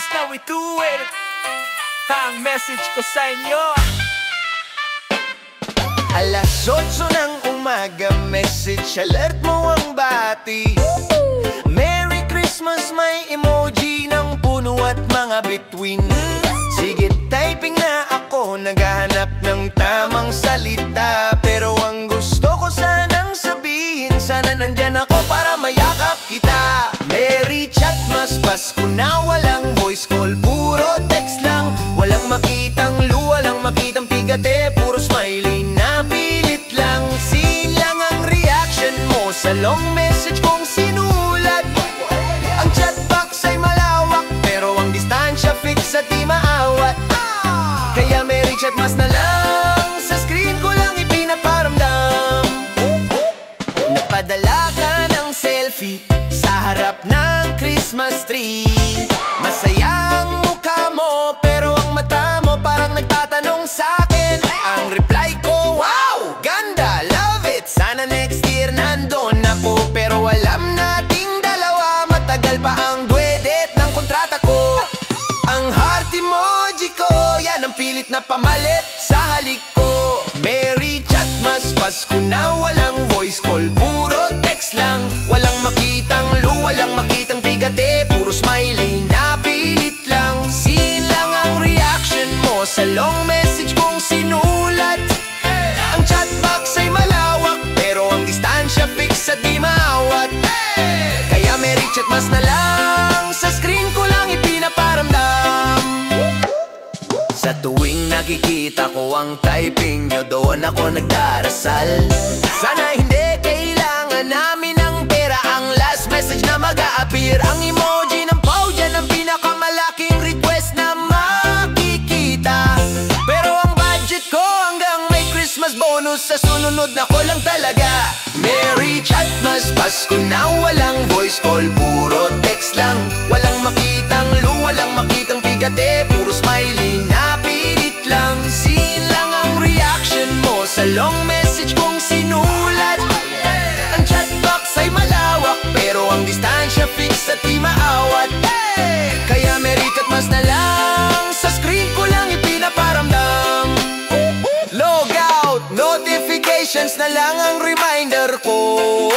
is now we do it. Ang message ko sa inyo: Alas 8 ng umaga, message alert mo ang bati. Merry Christmas, may emoji ng puno at mga bituin. Sige, typing na ako, naghahanap ng tamang salita. Pero ang gusto ko sanang sabihin, sana nandyan ako para mayakap kita. Merry chat, mas Pasko na, walang voice call, puro text lang. Walang makitang walang makitang pigate, puro smiley na pilit lang. Silang ang reaction mo sa long message kong sinulat. Ang chatbox ay malawak, pero ang distansya fix at di maawat. Kaya Merry Chat mas na lang, sa screen ko lang ipinaparamdam. Napadala ka ng selfie sa harap ng Christmas tree. Masaya ang mukha mo, pero ang mata mo parang nagtatanong sa'kin. Ang reply ko, wow, ganda, love it. Sana next year nandun ako. Pero alam nating dalawa, matagal pa ang duedet ng kontrata ko. Ang heart emoji ko, yan ang pilit na pamalit sa halik ko. Merry Chat, mas Pasko na, walang voice call, puro text lang. Walang makitang walang makitang bigate, puro smiley na pilit lang. Silang ang reaction mo sa long message kong sinulat. Ang chatbox ay malawak, pero ang distansya fix at di maawat. Kaya Merry Chat mas na lang, sa screen ko lang ipinaparamdam. Sa tuwing nakikita ko ang typing nyo, doon ako nagdarasal. Sana hindi kailangan namin ng pera, ang last message na mag-a-appear. Ang emoji ng pau, dyan ang pinakamalaking request na makikita. Pero ang budget ko hanggang may Christmas bonus, sa sunod na ko lang talaga. Merry Chat, mas Pasko na, walang voice call, puro text lang. Walang makitang walang makitang bigate, puro smiley na pilit lang. Silang ang reaction mo sa long message kong sinulat. Ang chatbox ay malawak, pero ang distansya fix at di maawat. Kaya Merry Chat mas na lang, sa screen ko lang ipinaparamdam. Logout, notifications na lang ang reminder ko,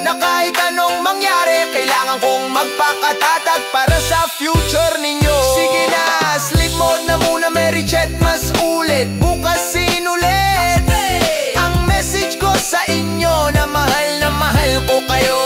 na kahit anong mangyari, kailangan kong magpakatatag para sa future ninyo. Sige na, sleep mode na muna, Merry Chat mas ulit, bukas sinulit. Ang message ko sa inyo, na mahal ko kayo.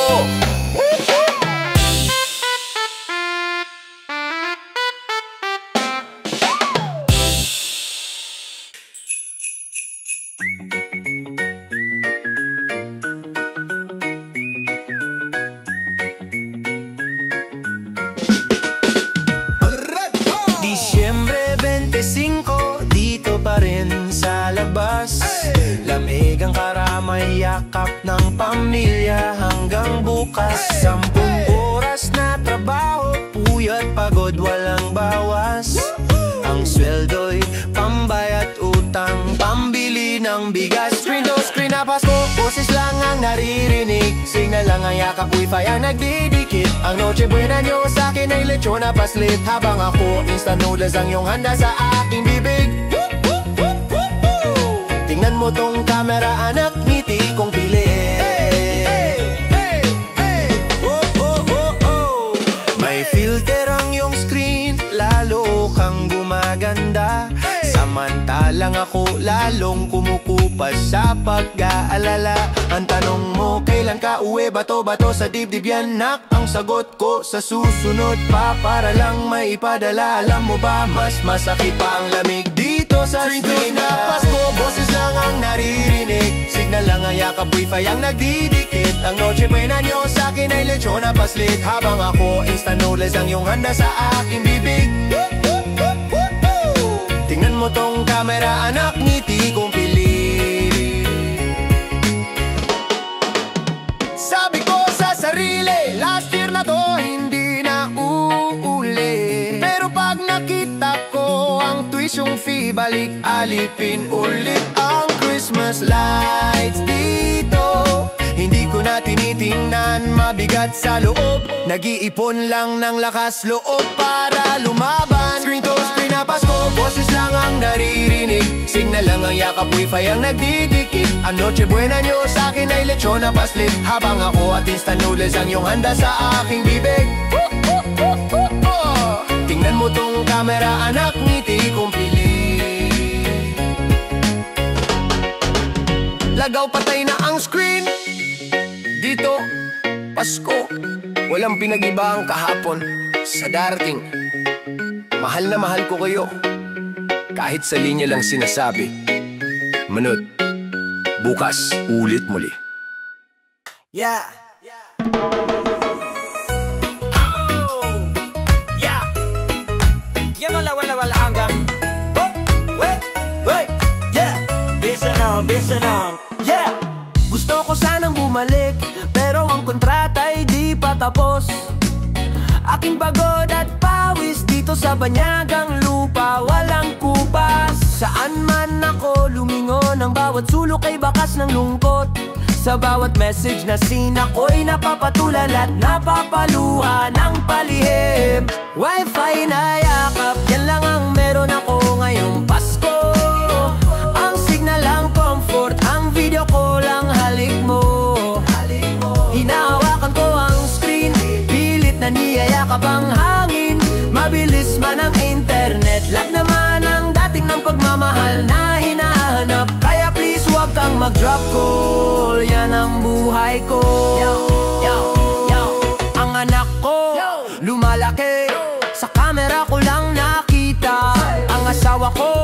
Disyembre 25, dito pa rin sa labas. Lamig ang karamay, yakap ng pamilya hanggang bukas. 10 oras na trabaho, puyat pagod, walang bawas. Ang sweldo'y pambayad utang, pambili ng bigas. Screen to screen na Pasko, boses lang ang naririnig. Signal lang ang yakap, wifi ang nagdidikit. Ang Noche Buena nyo sa akin ay lechon na paslit, habang ako instant noodles ang iyong handa sa aking bibig. Tingnan mo tong camera anak, ngiti kong pilit. May filter ang iyong screen, lalo kang gumaganda. Samantalang ako lalong kumukupas sa pag-aalala. Ang tanong mo, kailan ka uwi? Bato-bato sa dibdib yan, nak. Ang sagot ko, sa susunod pa, para lang maipadala. Alam mo ba, mas masakit pa ang lamig dito sa screen na Pasko, boses lang ang naririnig. Signal lang ang yakap, wifi ang nagdidikit. Ang Noche Buena nyo sa akin ay lechon na paslit, habang ako instant noodles ang iyong handa sa aking bibig. Tingnan mo tong camera anak, ngiti kong pilit. Sabi ko sa sarili, last year na to hindi na uuli. Pero pag nakita ko ang tuition fee, balik alipin ulit. Ang Christmas lights dito, Hindi ko na tinitingnan, mabigat sa loob. Nag-iipon lang ng lakas loob para lumaban. Screen to screen na Pasko, boses lang ang naririnig. Signal lang ang yakap, wifi ang nagdidikit. Ang noche buena nyo sa akin ay lechon na paslit. Habang ako at instant noodles ang iyong handa sa aking bibig. Tingnan mo tong camera anak, ngiti kong pilit. Lagaw patay na ang screen. Dito, Pasko, walang pinag-iba ang kahapon sa darating. Mahal na mahal ko kayo, kahit sa linya lang sinasabi. Manod, bukas ulit muli. Yeah. Oh. Yeah. Yan ang wala hanggang. Oh, wait. Yeah. Bisa na. Yeah. Gusto ko sanang bumalik, pero ang kontrata'y di pa tapos. Aking pagod at pawis dito sa banyagang lupa, walang kupas. Saan man ako lumingon, ang bawat sulok ay bakas ng lungkot. Sa bawat message na sina ko'y napapatulan at napapaluha ng palihim. Wi-Fi na yakap, yan lang ang meron ako ngayong Pasko. Ang signal ang comfort, ang video ko lang halik mo. Hinahawakan ko ang screen, pilit na niyayakap ang hangin. Mabilis man ang internet, lag naman ang dating ng pagmamahal na hinahanap. Kaya please huwag kang mag-drop call, yan ang buhay ko. Ang anak ko, lumalaki, sa camera ko lang nakita. Ang asawa ko,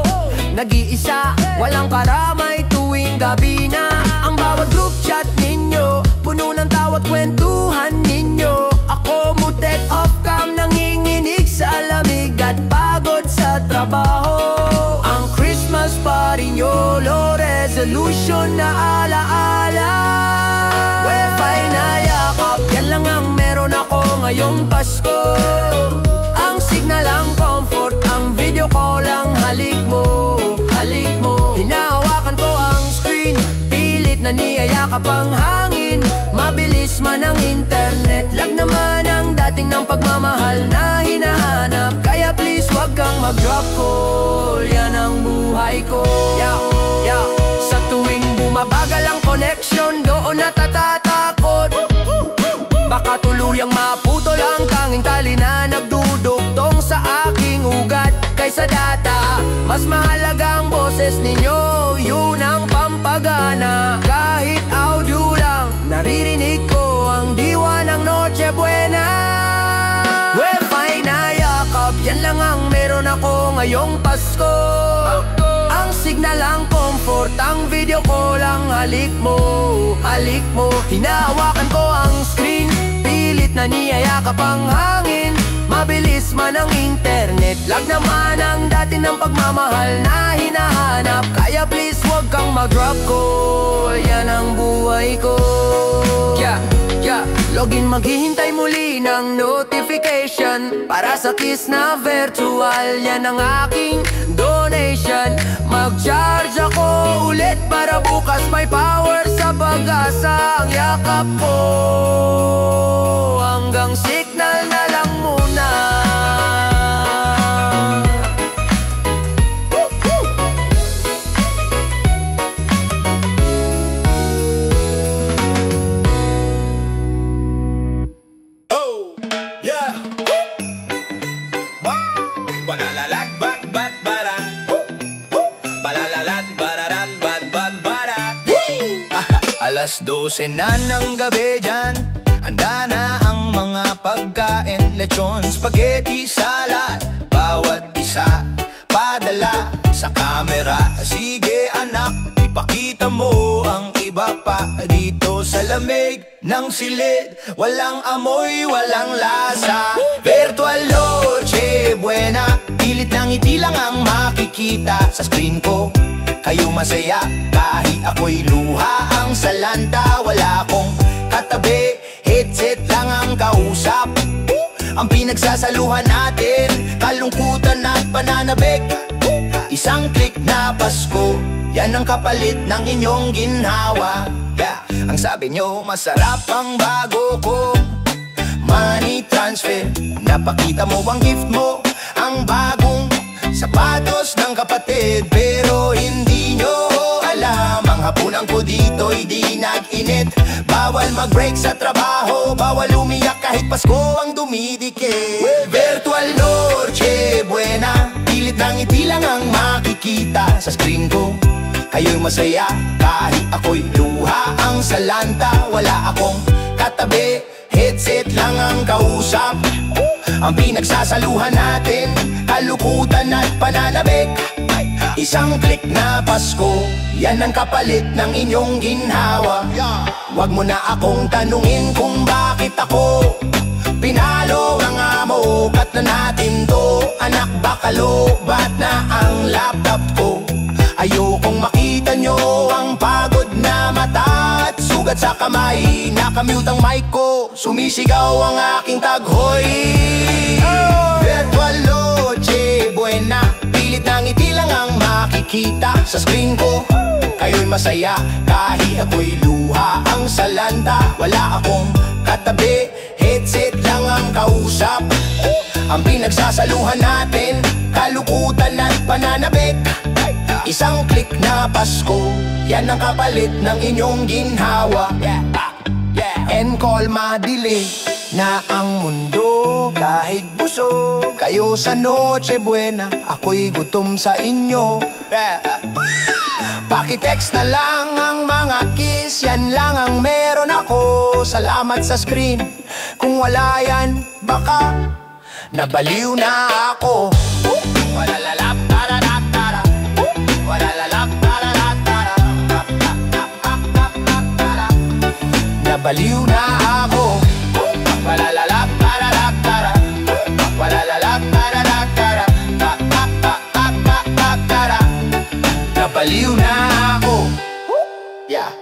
nag-iisa, walang karamay tuwing gabi na. Ang bawat group chat ninyo, puno ng tawat kwentuhan ninyo. Ako mutek off cam, nanginginig sa lamig at pagod sa trabaho. Ang Christmas party nyo, low resolution na alaala. Wi-Fi na yakap, yan lang ang meron ako ngayong Pasko. Ang signal ang comfort, ang video ko lang halik mo. Hinahawakan ko ang screen, pilit na niyayakap ang hangin. Mabilis man ang internet, lag naman ang dating ng pagmamahal na hinahanap. Kaya please huwag kang mag-drop call, yan ang buhay ko. Sa tuwing bumabagal ang connection, doon natatatakot. Baka tuluyang maputol ang tanging tali na nagdudugtong sa aking ugat. Kaysa data, mas mahalaga ang boses ninyo, yun ang pampagana. Kahit audio lang, naririnig ko ang diwa ng Noche Buena. Wi-Fi na yakap, yan lang ang meron ako ngayong Pasko. Ang signal ang comfort, ang video ko lang halik mo. Hinahawakan ko ang screen, pilit na niyayakap ang hangin. Mabilis man ang internet, lag naman ang dati ng pagmamahal na hinahanap. Kaya please huwag kang mag-drop call, yan ang buhay ko. Login maghihintay muli ng notification para sa kiss na virtual, yan ang aking donation. Mag-charge ako ulit para bukas may power sa pag-asa. Ang yakap ko hanggang signal na lang muna. Alas 12 na ng gabi dyan, handa na ang mga pagkain. Lechon, spaghetti, salad, bawat isa padala sa camera. Sige anak, ipakita mo ang iba pa dito sa lamig ng silid. Walang amoy, walang lasa, virtual Noche Buena. Pilit ng ngiti lang ang makikita sa screen ko. Kayo masaya, kahit ako'y luha ang salanta. Wala akong katabi, headset lang ang kausap. Ang pinagsasaluhan natin, kalungkutan at pananabik. Isang click na Pasko, yan ang kapalit ng inyong ginhawa. Ang sabi nyo, masarap ang bago ko money transfer. Napakita mo ang gift mo, ang bagong sapatos ng kapatid. Pero hindi nyo alam, ang hapunan ko dito'y di nag-init. Bawal mag-break sa trabaho, bawal umiyak kahit Pasko ang dumidikit. Virtual Noche Buena, pilit ng ngiti lang ang makikita sa screen ko. Kayo'y masaya kahit ako'y luha ang salanta. Wala akong katabi, headset lang ang kausap. Ang pinagsasaluhan natin, kalukutan at pananabik. Isang click na Pasko, yan ang kapalit ng inyong ginhawa. Wag mo na akong tanungin kung bakit ako pinalo ang amo. Cut na natin to, anak bakalo, ba't na ang laptop ko? Ayokong makita nyo ang pagod na mata at sugat sa kamay. Nakamute ang mic ko, sumisigaw ang aking taghoy. Virtual Noche Buena, pilit na ngiti lang ang makikita sa screen ko. Kayo'y masaya kahit ako'y luha ang salanta. Wala akong katabi, headset lang ang kausap. Ang pinagsasaluhan natin, kalukutan at pananabik. Isang click na Pasko, yan ang kapalit ng inyong ginhawa. And call madilim na ang mundo kahit busog. Kayo sa Noche Buena, ako'y gutom sa inyo. Pakitext na lang ang mga kiss, yan lang ang meron ako. Salamat sa screen, kung wala yan, baka nabaliw na ako. Walalalap, tararap, tara. Walalalap, tararap, tara. Nabaliw na ako. Walalalap, tararap, tara. Walalalap, tararap, tara. Tara. Nabaliw na ako. Yeah.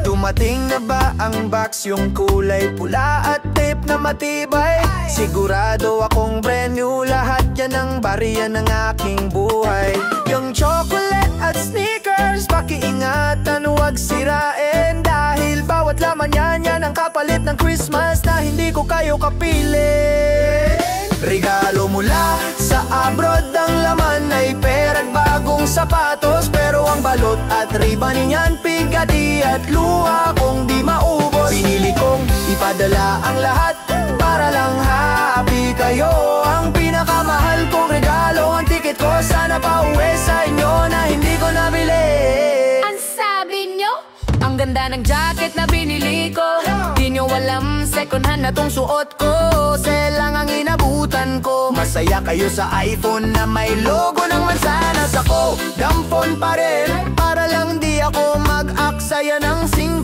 Dumating na ba ang box, yung kulay pula at tape na matibay? Sigurado akong brand new, lahat yan ang bariya ng aking buhay. Yung chocolate at sneakers, pakiingatan, huwag sirain. Dahil bawat laman yan ang kapalit ng Christmas na hindi ko kayo kapili. Regalo mula sa abroad, ang laman ay pera at bagong sapatos. Pero ang balot at ribbon niyan, pigadi at luha kong di maubos. Pinili kong ipadala ang lahat para lang happy kayo. Ang pinakamahal kong regalo, ang ticket ko sana pauwi sa inyo na hindi ko nabili. Ang sabi nyo, ang ganda ng jacket na binili ko. Di nyo alam, second hand na tong suot ko. Sale lang ang inabutan ko. Masaya kayo sa iPhone na may logo ng mansanas. Ako, dampon pa rin, para lang di ako mag-aksaya ng $5.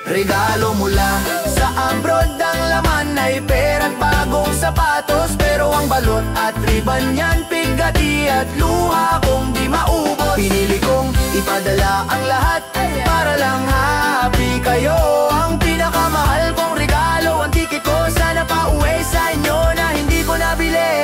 Regalo mula sa abroad, ang laman ay pera at bagong sapatos. Pero ang balot at ribbon yan, pigati at luha kong di maubos. Pinili kong ipadala ang lahat para lang happy kayo. Ang pinakamahal kong regalo, ang ticket ko sana pauwi sa inyo na hindi ko nabili.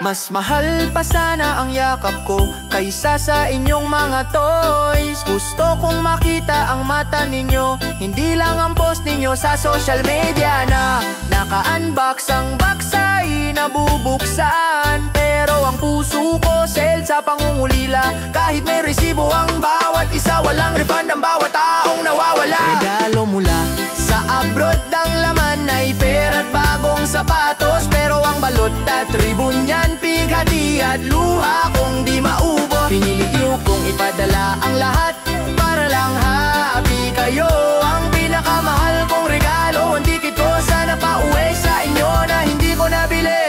Mas mahal pa sana ang yakap ko kaysa sa inyong mga toys. Gusto kong makita ang mata ninyo, hindi lang ang post ninyo sa social media na naka-unbox ang box ay nabubuksan. Pero ang puso ko sale sa pangungulila. Kahit may resibo ang bawat isa, walang refund ang bawat taong nawawala. Regalo mula sa abroad, ang laman ay pera at bagong sapatos. Pero ang balot at ribbon yan, pighati at luha kong di maubos. Pinili kong ipadala ang lahat para lang happy kayo. Ang pinakamahal kong regalo, ang ticket ko sana pauwi sa inyo na hindi ko nabili.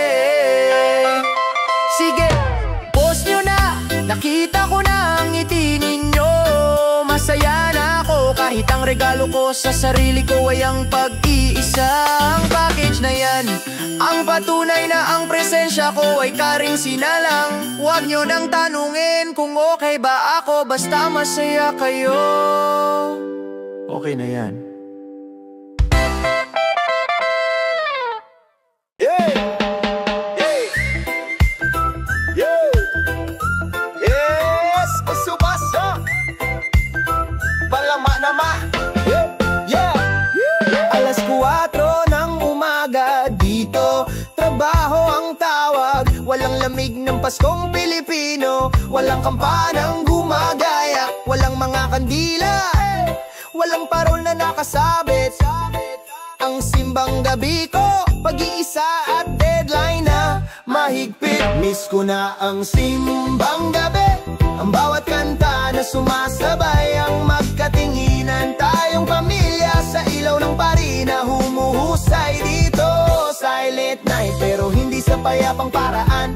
Sige, post nyo na, nakita ko na ang ngiti ninyo. Masaya na ako kahit ang regalo ko sa sarili ko ay ang pag-iisang package na yan. Ang patunay na ang presensya ko ay karing sinalang. Huwag nyo nang tanungin kung okay ba ako, basta masaya kayo. Okay na yan. Paskong Pilipino, walang kampanang gumagaya, walang mga kandila, walang parol na nakasabit. Ang simbang gabi ko, pag-iisa at deadline na mahigpit. Miss ko na ang simbang gabi, ang bawat kanta na sumasabay, ang magkatinginan tayong pamilya sa ilaw ng pari na humuhusay dito. Silent night pero hindi sa payapang paraan,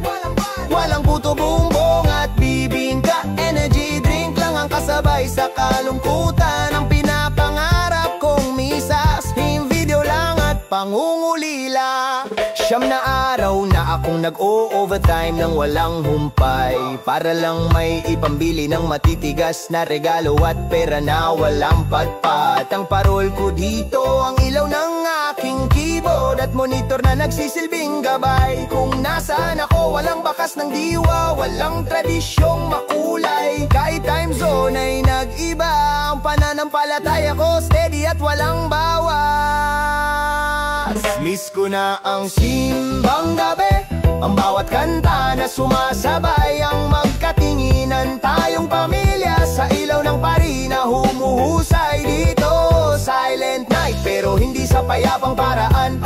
walang puto, bumbong at bibingka. Energy drink lang ang kasabay sa kalungkutan, ang pinapangarap kong misas, yung video lang at pangungulila. Siyam na araw na akong nag-o-overtime nang walang humpay, para lang may ipambili ng matitigas na regalo at pera na walang patpat. Ang parol ko dito, ang ilaw ng aking keyboard at monitor na nagsisilbing gabay. Kung nasaan ako, walang bakas ng diwa, walang tradisyong makulay. Kahit time zone ay nag-iba, ang pananampalataya ko steady at walang bawas. Miss ko na ang simbang gabi, ang bawat kanta na sumasabay, ang magkatinginan tayong pamilya sa ilaw ng pari na humuhusay dito. Silent night pero hindi sa payapang paraan,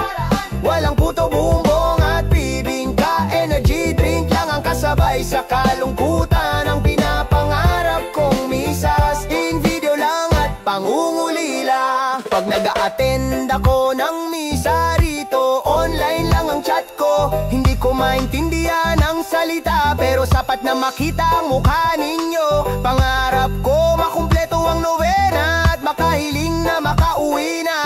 walang puto, bumbong at bibingka. Energy drink lang ang kasabay sa kalungkutan, ang pinapangarap kong misas, in video lang at pangungulila. Pag nag-a-attend ako ng misa rito, online lang ang chat ko, hindi ko maintindihan ang salita, pero sapat na makita ang mukha ninyo. Pangarap ko makumpleto ang novena at makahiling na makauwi na,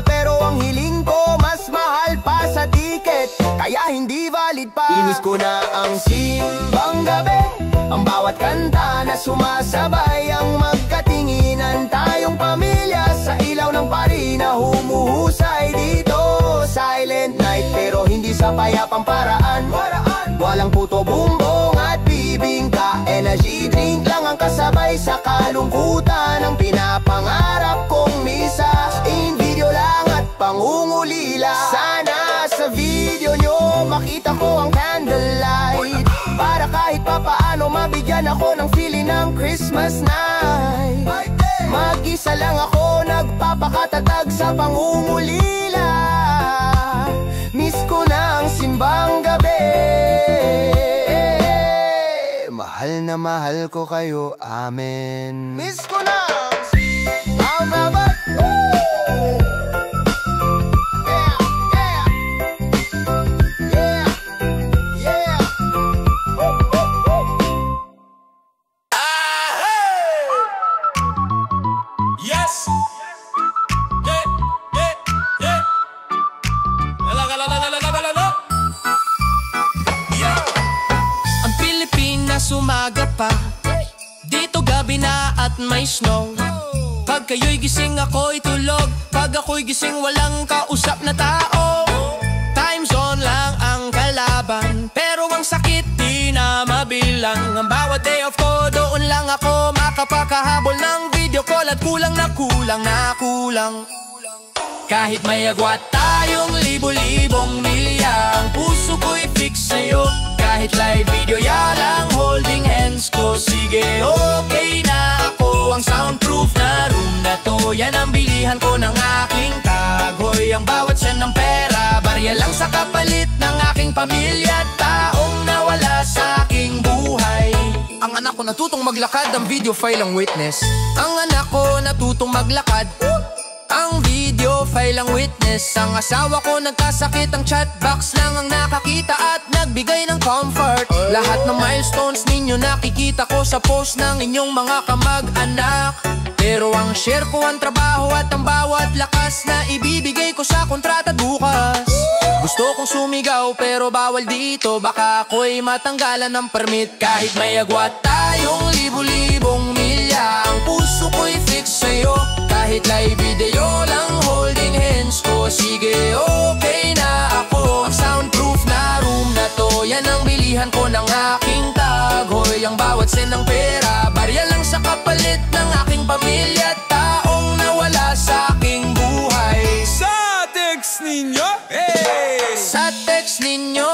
pero ang hiling ko mas mahal pa sa ticket, kaya hindi valid pa. Inis ko na ang simbang gabi, ang bawat kanta na sumasabay, ang magkatinginan tayong pamilya sa ilaw ng pari na humuhusay dito. Silent night pero hindi sa payapang paraan, walang puto, bumbong at bibingka. Energy drink lang ang kasabay sa kalungkutan, ang pinapangarap kong misas, in video lang at pangungulila. Sana sa video nyo makita ko ang candlelight, para kahit papaano mabigyan ako ng feeling ng Christmas night. Mag-isa lang ako nagpapakatatag sa pangungulila. Miss ko na ang simbang gabi, mahal na mahal ko kayo, amen. Miss ko na ang babat. Umaga pa, dito gabi na at may snow. Pag kayo'y gising ako'y tulog, pag ako'y gising walang kausap na tao. Time zone lang ang kalaban, pero ang sakit di na mabilang. Ang bawat day off ko, doon lang ako makapakahabol ng video call at kulang na kulang. Kahit may agwat tayong libo-libong milya, ang puso ko'y fix sa'yo. Kahit live video lang holding hands ko, sige okay na ako. Ang soundproof na room na to, yan ang bilihan ko ng aking tagoy. Ang bawat sen ng pera, barya lang sa kapalit ng aking pamilya at taong nawala sa aking buhay. Ang anak ko natutong maglakad, ang video file ang witness. Ang anak ko natutong maglakad, ang video file ang witness. Ang asawa ko nagkasakit, ang chatbox lang ang nakakita at nagbigay ng comfort. Lahat ng milestones ninyo nakikita ko sa post ng inyong mga kamag-anak. Pero ang share ko ang trabaho at ang bawat lakas na ibibigay ko sa kontrata bukas. Gusto kong sumigaw pero bawal dito, baka ako'y matanggalan ng permit. Kahit may agwat tayong libo-libong milya, ang puso ko'y fix sa'yo. Kahit live video lang holding hands ko, sige okay na ako. Ang soundproof na room na to, yan ang bilihan ko ng aking tagoy. Ang bawat sen ng pera, barya lang sa kapalit ng aking pamilya at taong nawala sa aking buhay. Sa text ninyo, hey! Sa text ninyo,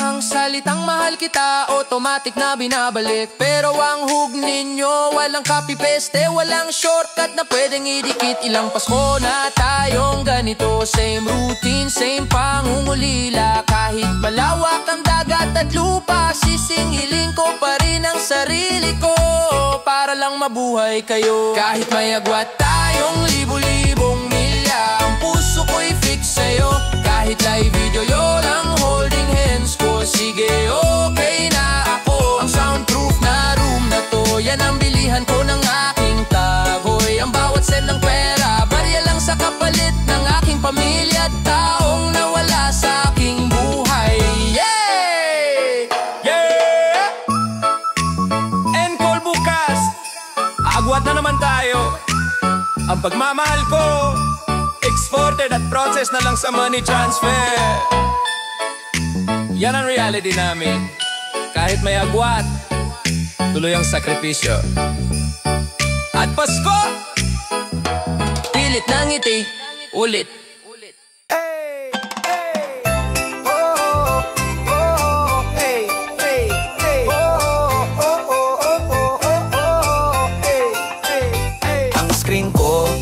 ang salitang mahal kita automatic na binabalik. Pero ang hug ninyo, walang copy-paste, walang shortcut na pwedeng idikit. Ilang Pasko na tayong ganito, same routine, same pangungulila. Kahit malawak ang dagat at lupa, sisingilin ko pa rin ang sarili ko para lang mabuhay kayo. Kahit may agwat tayong libo-libong milya, ang puso ko'y fix sa'yo. Kahit live video yun ang holding hands ko, sige okay na ako. Ang soundproof na room na to, yan ang bilihan ko ng aking tagoy. Ang bawat send ng pera, barya lang sa kapalit ng aking pamilya at taong nawala sa aking buhay. Yeah! Yeah! Encore bukas, agwat na naman tayo. Ang pagmamahal ko, exported at process na lang sa money transfer. Yan ang reality namin. Kahit may agwat, tuloy ang sakripisyo. At Pasko, Pilit ng ngiti, ulit.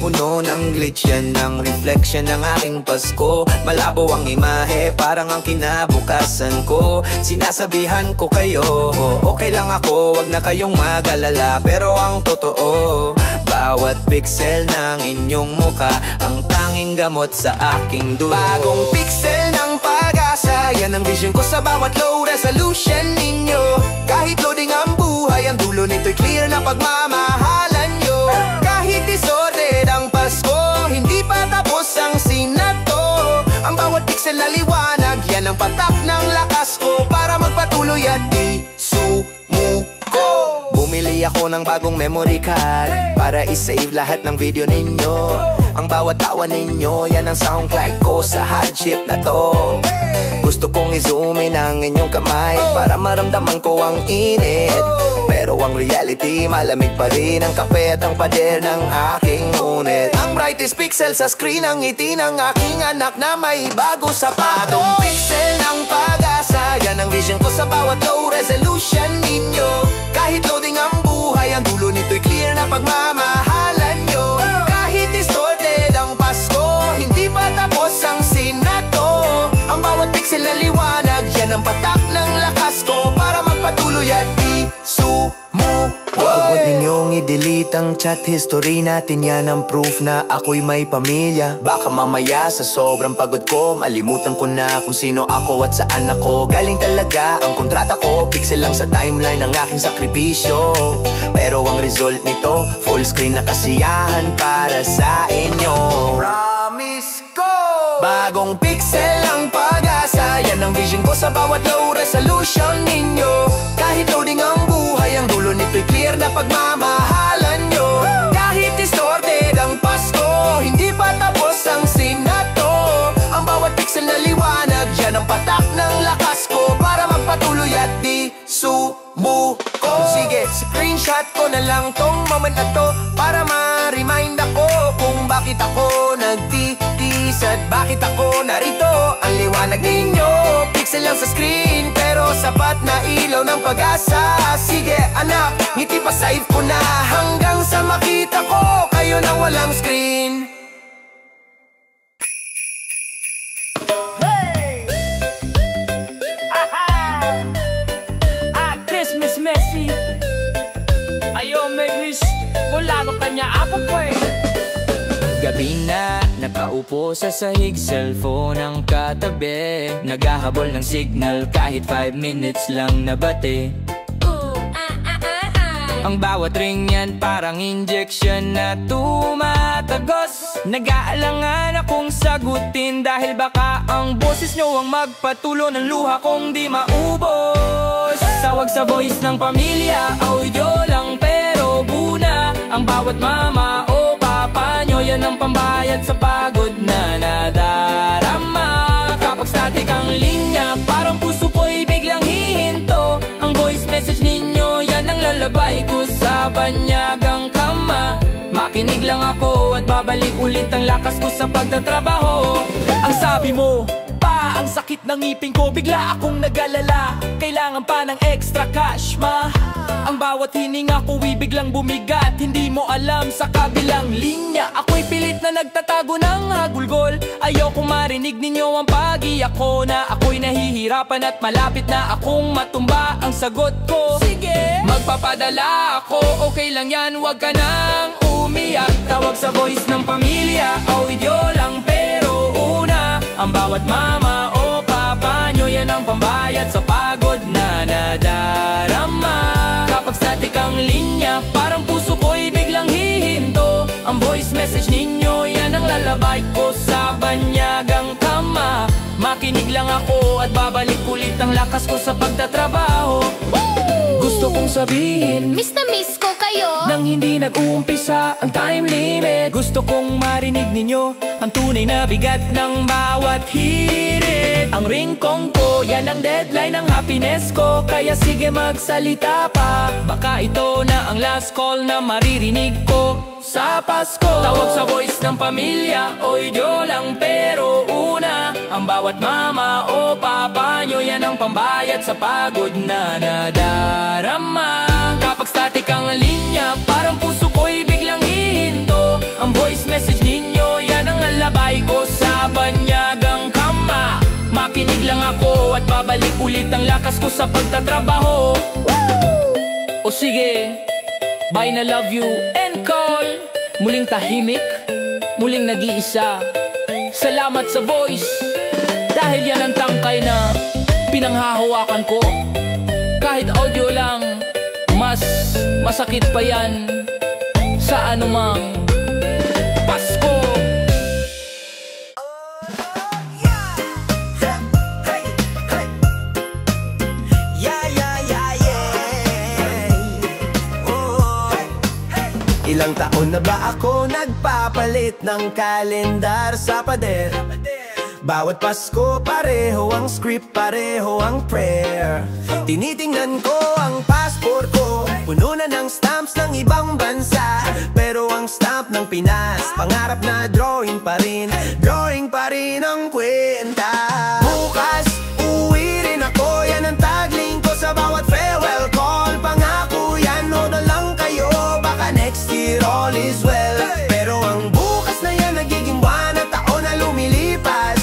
puno ng glitch, yan ang reflection ng aking Pasko. Malabo ang imahe, parang ang kinabukasan ko. Sinasabihan ko kayo, okay lang ako, wag na kayong mag-alala. Pero ang totoo, bawat pixel ng inyong muka ang tanging gamot sa aking dulo. Bagong pixel ng pag-asa, yan ang vision ko sa bawat low resolution ninyo. Kahit loading ang buhay, ang dulo nito'y clear na pagmamahalan nyo. Kahit disordered ang Pasko, hindi pa tapos ang sinato. Ang bawat pixel na liwanag, yan ang patak ng lakas ko para magpatuloy at di sumuko. Bumili ako ng bagong memory card para isave lahat ng video ninyo. Ang bawat tawa ninyo, yan ang sound cloud ko sa hardship na to. Gusto kong i-zoom in ang inyong kamay para maramdaman ko ang init. Pero ang reality, malamig pa rin ang kape at ang pader ng aking ngunit. Ang brightest pixel sa screen, ang ngiti ng aking anak na may bago sa patong pixel ng pag-asa, yan ang vision ko sa bawat low resolution ninyo. Kahit loading ang buhay, ang dulo nito'y clear na pagmamahalan nyo. Kahit distorted ang Pasko, hindi pa tapos ang sinato. Ang bawat pixel na liwanag, yan ang patak ng lakas ko para magpatuloy at di sumuko. Huwag ninyong i-delete ang chat history natin, yan ang proof na ako'y may pamilya. Baka mamaya sa sobrang pagod ko, malimutan ko na kung sino ako at saan ako galing talaga. Ang kontrata ko, pixel lang sa timeline ng aking sakripisyo. Pero ang result nito, full screen na kasiyahan para sa inyo. Promise ko, bagong pixel ang pag-asa, yan ang vision ko sa bawat low resolution ninyo. Kahit loading ang buhay, ang dulo nito'y clear na pagmamahalan nyo. Kahit distorted ang Pasko, hindi pa tapos ang sinato. Ang bawat pixel na liwanag, yan ang patak ng lakas ko para magpatuloy at di sumuko. Sige, screenshot ko na lang tong moment na to para ma-remind ako kung bakit ako nagtitis at bakit ako narito. Ang liwanag ninyo, pixel lang sa screen, pero sapat na ilaw ng pag-asa. Sige anak, ngiti pa save ko na hanggang sa makita ko kayo na walang screen. Christmas Messi, ayaw may wish, wala ko kanya ako pwede. Gabi na, nakaupo sa sahig, cellphone ang katabi. Naghahabol ng signal kahit 5 minutes lang nabate. Ang bawat ring yan parang injection na tumatagos. Nag-aalangan akong sagutin dahil baka ang boses nyo ang magpatulo ng luha kong di maubos. Tawag sa voice ng pamilya, audio lang pero buna. Ang bawat mama o papa nyo, yan ang pambayad sa pagod na nadarama. Kapag static ang linya, parang puso ko'y biglang hihinto. Ang voice message ninyo, yan ang lalabay ko sa banyagang kama. Makinig lang ako at babalik ulit ang lakas ko sa pagtatrabaho. Ang sabi mo, pa, ang sakit ng ngipin ko, bigla akong nag-alala. Kailangan pa ng extra cash, ma. Ang bawat hininga ko biglang bumigat. Hindi mo alam sa kabilang linya ako'y pilit na nagtatago ng hagulgol. Ayokong marinig ninyo ang pag-iyak ko, na ako'y nahihirapan at malapit na akong matumba. Ang sagot ko, sige, magpapadala ako. Okay lang yan, wag ka nang umiyak. Tawag sa voice ng pamilya, audio lang pero una. Ang bawat mama o papa nyo, yan ang pambayad sa pagod na nadarama. Kapag static ang linya, parang puso ko'y biglang hihinto. Ang voice message ninyo, yan ang lalabay ko sa banyagang kama. Makinig lang ako at babalik ulit ang lakas ko sa pagtatrabaho. Gusto kong sabihin, Miss na miss ko kayo. nang hindi nag-uumpisa ang time limit. Gusto kong marinig ninyo ang tunay na bigat ng bawat hirit. Ang ringkong ko, yan ang deadline ng happiness ko. Kaya sige magsalita pa, baka ito na ang last call na maririnig ko sa Pasko. Tawag sa voice ng pamilya, audio lang pero una. Ang bawat mama o papa nyo, yan ang pambayad sa pagod na nadarama. Kapag static ang linya, parang puso ko'y biglang hihinto. Ang voice message ninyo, yan ang alabay ko sa banyagang kama. Makinig lang ako at babalik ulit ang lakas ko sa pagtatrabaho. O sige, bye na, love you and call. Muling tahimik, muling nag-iisa. Salamat sa voice, dahil yan ang tangkay na pinanghahawakan ko. Kahit audio lang, mas masakit pa yan sa anumang Pasko. Ilang taon na ba ako nagpapalit ng kalendar sa pader? Bawat Pasko pareho ang script, pareho ang prayer. Tinitingnan ko ang passport ko, puno na ng stamps ng ibang bansa. Pero ang stamp ng Pinas, pangarap na drawing pa rin ang kwenta. Bukas, uwi rin ako, yan ang tagling ko sa bawat farewell call. Pangako yan, hold on lang kayo, baka next year all is well. Pero ang bukas na yan, nagiging buwan at taon na lumilipas.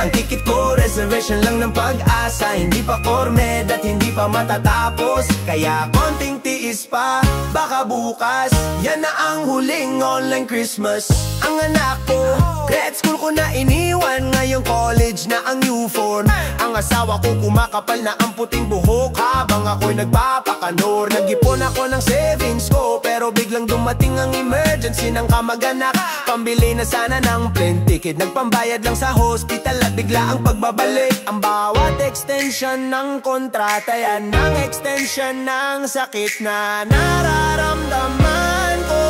Ang ticket ko, reservation lang ng pag-asa. Hindi pa kormed at hindi pa matatapos. Kaya konting tiis pa, baka bukas yan na ang huling online Christmas. Ang anak ko, grade school ko na iniwan, ngayong college na ang new form. Ang asawa ko kumakapal na ang puting buhok, habang ako'y nagpapakanor. Nag-ipon ako ng savings ko, pero biglang dumating ang emergency ng kamag-anak. Pambili na sana ng plane ticket, nagpambayad lang sa hospital at bigla ang pagbabalik. Ang bawat extension ng kontrata, yan ang extension ng sakit na nararamdaman ko.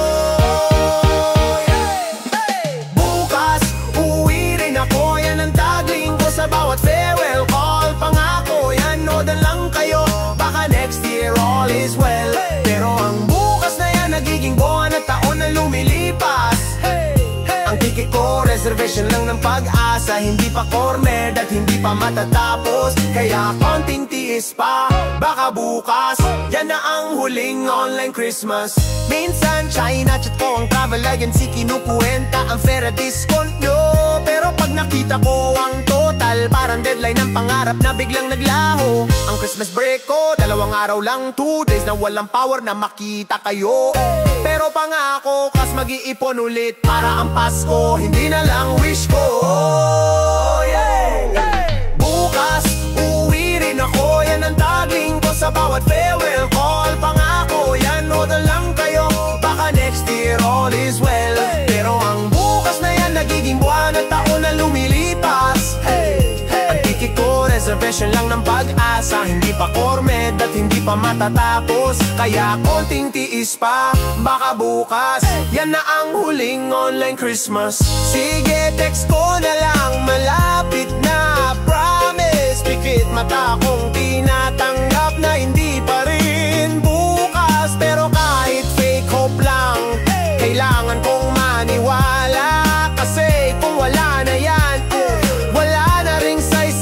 Bukas, uwi rin ako, yan ang tagling ko sa bawat farewell call. Pangako yan, nodan lang kayo, baka next year all is well. Pero ang bukas na yan, nagiging buwan at taon na lumilipas. Ang ticket ko, reservation lang ng pag-asa. Hindi pa kormed at hindi pa matatapos. Kaya konting tiis pa, baka bukas yan na ang huling online Christmas. Minsan China chat ko ang travel agency, kinukuwenta ang fare at discount nyo. Pero pag nakita ko ang total, parang deadline ng pangarap na biglang naglaho. Ang Christmas break ko, 2 araw lang, 2 days na walang power na makita kayo. Pero pangako, kas mag-iipon ulit para ang Pasko, hindi na lang wish ko. Bukas, uwi rin ako, yan ang tagling ko sa bawat farewell call. Pangako yan, nodan lang kayo, baka next year all is well. Pero ang bukas na yan, nagiging buwan at taon na lumilipas. Ang ticket ko, reservation lang ng pag-asa. Hindi pa kormed at hindi pa matatapos. Kaya konting tiis pa, baka bukas yan na ang huling online Christmas. Sige, text ko na lang, malapit na, promise. Pikit mata kung tinatanggap na hindi pa rin bukas. Pero kahit fake hope lang, kailangan kong maniwala. Kasi kung wala na yan, wala na ring size